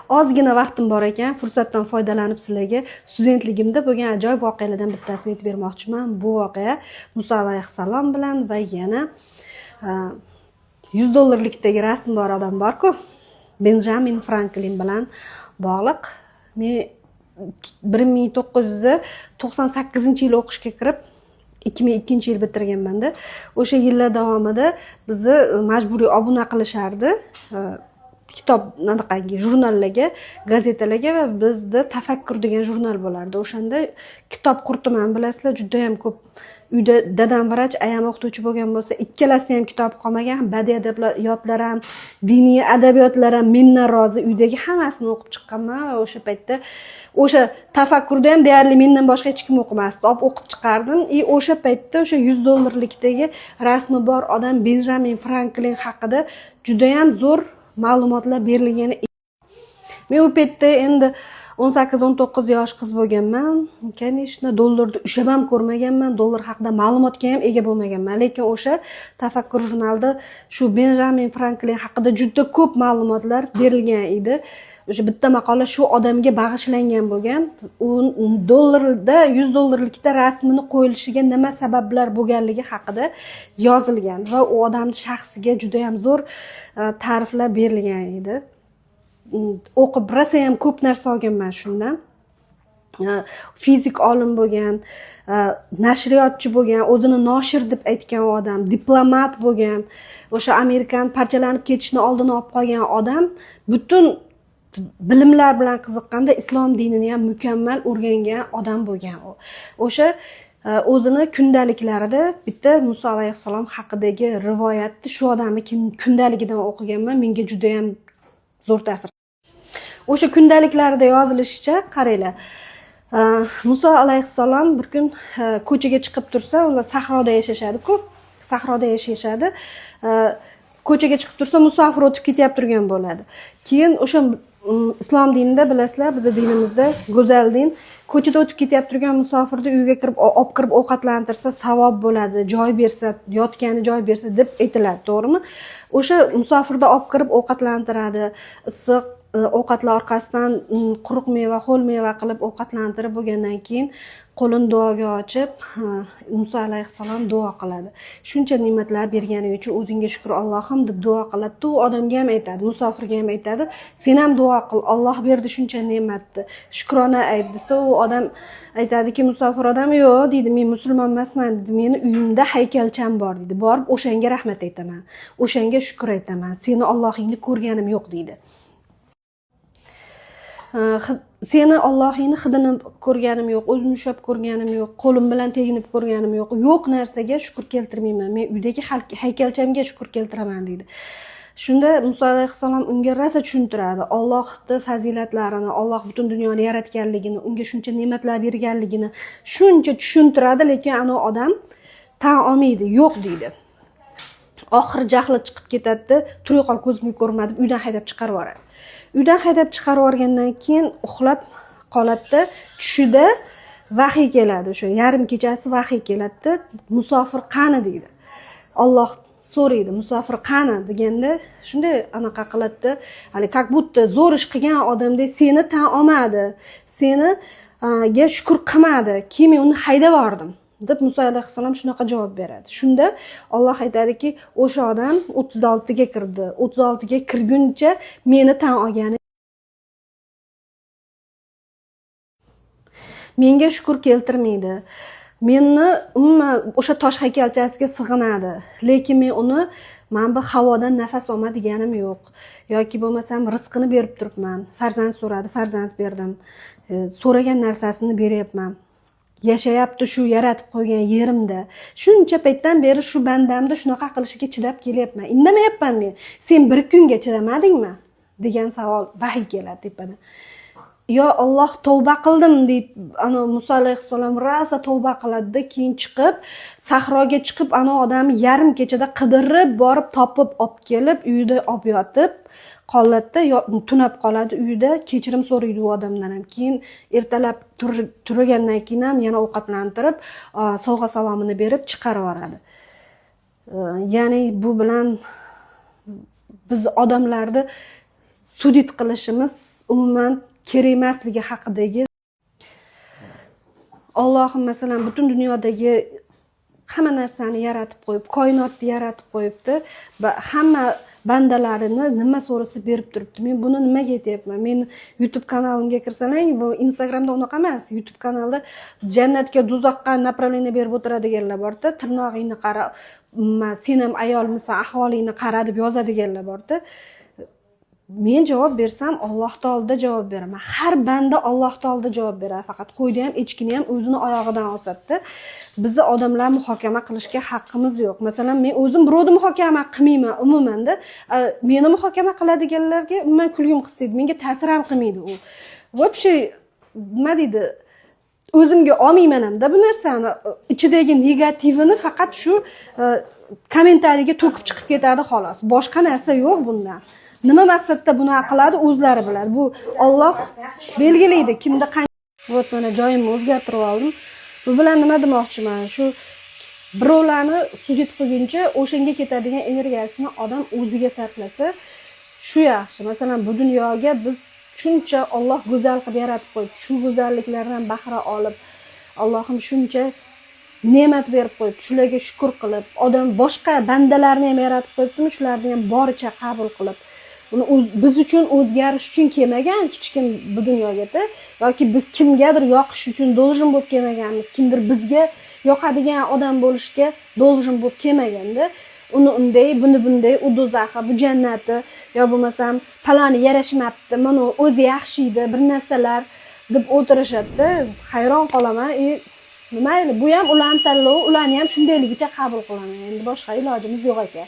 ozgina vaqtim bor ekan, fursatdan foydalanib sizlarga studentligimda bo'lgan ajoyib voqealardan bittasini aytib bermoqchiman. Bu voqea Muso alayhissalom bilan va yana $100 rasm bor odam bor-ku, Benjamin Franklin bilan bog'liq. Men 1998-yil o'qishga kirib 2002-yil bitirganman-da. O'sha yillar davomida bizni majburiy obuna qilishardi. Kitob jurnallarga, gazetalarga va bizda Tafakkur degan jurnal bo'lardi. O'shanda kitob qurtiman, bilasizlar, juda ham ko'p. Uyda dadam vrach, ayam o'qituvchi bo'lgan bo'lsa, ikkalasi ham kitob qolmagan. Badiiy adabiyotlar ham, diniy adabiyotlar ham mendan rozi, uydagi hammasini o'qib chiqqanman va o'sha paytda o'sha Tafakkurda ham deyarli mendan boshqa hech kim o'qimasdi. O'qib chiqardim. O'sha paytda o'sha $100 rasmi bor odam Benjamin Franklin haqida juda ham zo'r ma'lumotlar berilgan. Men u paytda endi 18-19 yosh qiz bo'lganman. Конечно, dollarni ushlab ham ko'rmaganman, dollar haqida ma'lumotga ham ega bo'lmaganman. Lekin o'sha Tafakkur jurnalida shu Benjamin Franklin haqida juda ko'p ma'lumotlar berilgan edi. O'sha bitta maqola shu odamga bag'ishlangan bo'lgan. U dollarda $100 rasmini qo'yilishiga nima sabablar bo'lganligi haqida yozilgan va u odamning shaxsiga juda ham zo'r ta'riflar berilgan edi. O'qib rosa ham ko'p narsa olganman shundan. Fizik olim bo'lgan, nashriyotchi bo'lgan, o'zini noshir deb aytgan odam, diplomat bo'lgan, o'sha Amerikan parchalanib ketishini oldini olib qolgan odam, butun bilimlar bilan qiziqqanda islom dinini ham mukammal o'rgangan odam bo'lgan u. O'sha o'zini kundaliklarida bitta Muso alayhissalom haqidagi rivoyatni shu odamni kundaligidan o'qiganman, menga juda ham zo'r ta'sir. O'sha kundaliklarida yozilishicha, qaranglar. Muso alayhissalom bir kun ko'chaga chiqib tursa, ular sahroda yashashadi-ku, sahroda yashashadi. Ko'chaga chiqib tursa, musofir o'tib ketib turgan bo'ladi. Keyin o'sha islom dinida bilasizlar, bizning dinimizda go'zal din, ko'chada o'tib ketib turgan musofirni uyga kirib, olib kirib ovqatlantirsa savob bo'ladi, joy bersa, yotgani joy bersa deb aytiladi, to'g'rimi? O'sha musofirni olib kirib ovqatlantiradi, issiq ovqatlar orqasidan quruq meva, ho'l meva qilib ovqatlantirib bo'lgandan keyin qo'lini duoga ochib, Muso alayhissalom duo qiladi. Shuncha ne'matlar berganing uchun o'zingga shukr Allohim deb duo qiladi. U odamga ham aytadi, musofirga ham aytadi, sen ham duo qil, Alloh berdi shuncha ne'matni, shukrona ayt desa, u odam aytadiki, musofir odam, yo'q deydi, men musulmon emasman deydi, meni uyimda haykalcham bor deydi. Borib o'shanga rahmat aytaman, o'shanga shukr aytaman, seni Allohingni ko'rganim yo'q deydi. Seni Allohingni hidini ko'rganim yo'q, o'zini ushlab ko'rganim yo'q, qo'lim bilan teginib ko'rganim yo'q. Yo'q narsaga shukr keltirmayman. Men uydagi haykalchamga shukr keltiraman deydi. Shunda Muso alayhissalom unga rosa tushuntiradi. Allohning fazilatlarini, Alloh butun dunyoni yaratganligini, unga shuncha ne'matlar berganligini shuncha tushuntiradi, lekin ana odam tan olmaydi, yo'q deydi. Oxir jahli chiqib ketadi, turay qol ko'zimga ko'rmadi, uydan haydab chiqarib yuboradi. Uydan haydab chiqarib yuborgandan keyin uxlab qoladi. Tushida vahiy keladi, o'sha yarim kechasi vahiy keladi. Musofir qani deydi. Alloh so'raydi, musofir qani deganda, shunday anaqa qiladi. Hali как будто zo'r ish qilgan odamdek seni tan olmadi, seni ga shukr qilmadi, keyin men uni haydab yubordim deb Muso alayhissalom shunaqa javob beradi. Shunda Alloh aytadiki, o'sha odam 36 ga kirdi. 36 ga kirguncha meni tan olgani, menga shukr keltirmaydi. Meni umuman o'sha tosh haykalchasiga sig'inadi, lekin men uni men bu havodan nafas olmadiganim yo'q. Yoki bo'lmasam rizqini berib turibman. Farzand so'radi, farzand berdim. So'ragan narsasini beryapman. Yashayapti shu yaratib qo'ygan yerimda. Shuncha paytdan beri shu bandamda shunaqa qilishiga chidab kelyapman. Indamayapman men. Sen bir kunga chidamadingmi? degan savol vahiy keladi tepadan. Yo Alloh tavba qildim deydi. Ana Muso alayhissalom rosa tavba qiladi, keyin chiqib, sahroga chiqib, ana odamni yarim kechada qidirib, borib topib olib kelib, uyida olib yotib qoladi, tunab qoladi uyida, kechirim so'raydi u odamdan ham. Keyin ertalab turgandan keyin ham yana ovqatlantirib, sovg'a salomini berib chiqarib yuboradi. Ya'ni bu bilan biz odamlarni sudit qilishimiz umuman kerak emasligi haqidagi Allohim masalan butun dunyodagi hamma narsani yaratib qo'yib, koinotni yaratib qo'yibdi va hamma bandalarini nima so'rasa berib turibdi. Men buni nimaga aytyapman? Men YouTube kanalimga kirsalang, bu Instagramda unaqa emas. YouTube kanalda jannatga, do'zaxga направление berib o'tiradiganlar bor-da, tirnog'ingni qara, sen ham ayolmisan, ahvolingni qara deb yozadiganlar bor-da. Men javob bersam Alloh taolda javob beraman. Har banda Alloh taolda javob beradi. Faqat qo'yni ham, echkini ham o'zini oyog'idan osadi. Bizni odamlar muhokama qilishga haqqimiz yo'q. Masalan, men o'zim birovni muhokama qilmayman umumanda. Meni muhokama qiladiganlarga umuman kulgim qilsaydi, menga ta'sir ham qilmaydi u. Вообще, nima deydi? O'zimga olmayman hamda bu narsani ichidagi negativini faqat shu kommentariyaga to'kib chiqib ketadi xolos. Boshqa narsa yo'q bundan. Nima maqsadda buni qiladi o'zlari biladi. Bu Alloh belgilaydi kimda qanday. Вот mana joyimni o'zgartirib oldim. Bu bilan nima demoqchiman? Shu birovlarni sud etib qo'yguncha o'shanga ketadigan energiyasini odam o'ziga sarflasa, shu yaxshi. Masalan, bu dunyoga biz shuncha Alloh go'zal qilib yaratib qo'yibdi. Shu go'zalliklardan bahra olib, Allohim shuncha ne'mat berib qo'yibdi. Shularga shukr qilib, odam boshqa bandalarni ham yaratib qo'yibdimi, shularni ham boricha qabul qilib biz uchun o'zgarish uchun kelmagan hech kim bu dunyoga yoki biz kimgadir yoqish uchun должен bo'lib kelmaganmiz. Kimdir bizga yoqadigan odam bo'lishga должен bo'lib kelmaganda, uni unday, buni bunday, u do'zaxi, bu jannati, yo bo'lmasam paloni yarashmabdi, mana o'zi yaxshi edi, bir narsalar deb o'tirishadi. Hayron qolaman. Mayli, bu ham ularning tanlovi, ularni ham shundayligicha qabul qilaman. Endi boshqa ilojimiz yo'q ekan.